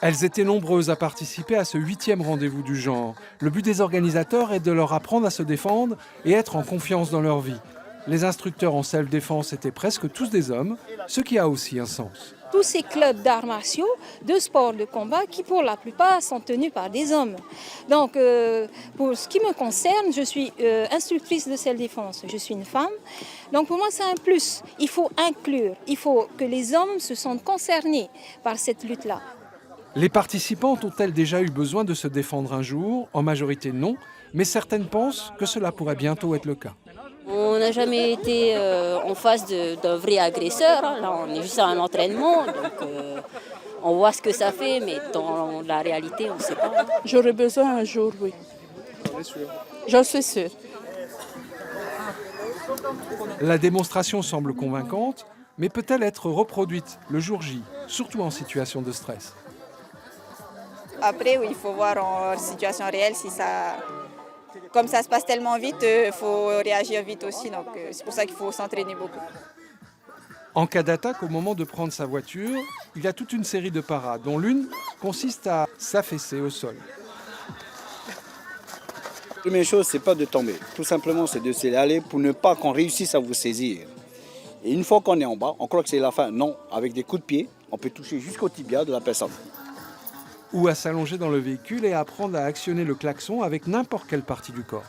Elles étaient nombreuses à participer à ce 8e rendez-vous du genre. Le but des organisateurs est de leur apprendre à se défendre et être en confiance dans leur vie. Les instructeurs en self-défense étaient presque tous des hommes, ce qui a aussi un sens. Tous ces clubs d'arts martiaux, de sports de combat, qui pour la plupart sont tenus par des hommes. Donc, pour ce qui me concerne, je suis instructrice de self-défense. Je suis une femme. Donc, pour moi, c'est un plus. Il faut inclure. Il faut que les hommes se sentent concernés par cette lutte-là. Les participantes ont-elles déjà eu besoin de se défendre un jour? En majorité, non. Mais certaines pensent que cela pourrait bientôt être le cas. On n'a jamais été en face d'un vrai agresseur. Là, on est juste à un entraînement. Donc, on voit ce que ça fait, mais dans la réalité, on ne sait pas. J'aurais besoin un jour, oui. J'en suis sûre. La démonstration semble convaincante, mais peut-elle être reproduite le jour J, surtout en situation de stress? Après, oui, il faut voir en situation réelle si ça... Comme ça se passe tellement vite, il faut réagir vite aussi. Donc c'est pour ça qu'il faut s'entraîner beaucoup. En cas d'attaque, au moment de prendre sa voiture, il y a toute une série de parades, dont l'une consiste à s'affaisser au sol. La première chose, c'est pas de tomber. Tout simplement, c'est de se laisser aller pour ne pas qu'on réussisse à vous saisir. Et une fois qu'on est en bas, on croit que c'est la fin. Non, avec des coups de pied, on peut toucher jusqu'au tibia de la personne. Ou à s'allonger dans le véhicule et à apprendre à actionner le klaxon avec n'importe quelle partie du corps.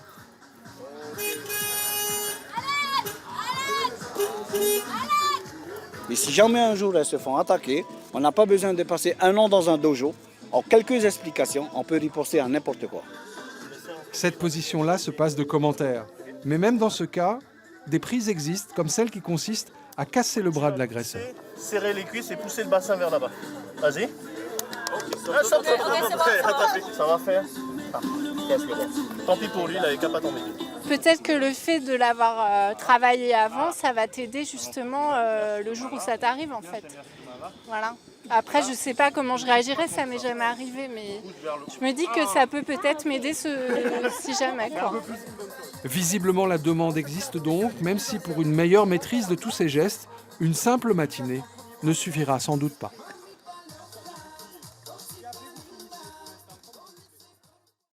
Et si jamais un jour elles se font attaquer, on n'a pas besoin de passer un an dans un dojo. En quelques explications, on peut riposter à n'importe quoi. Cette position-là se passe de commentaires. Mais même dans ce cas, des prises existent, comme celle qui consiste à casser le bras de l'agresseur. Serrer les cuisses et pousser le bassin vers là-bas. Vas-y. Ça va faire. Tant pis pour lui, il n'avait qu'à pas tomber. Peut-être que le fait de l'avoir travaillé avant, ça va t'aider justement le jour où ça t'arrive en fait. Voilà. Après, je ne sais pas comment je réagirais, ça m'est jamais arrivé, mais je me dis que ça peut peut-être m'aider si jamais, quoi. Visiblement, la demande existe donc, même si pour une meilleure maîtrise de tous ces gestes, une simple matinée ne suffira sans doute pas.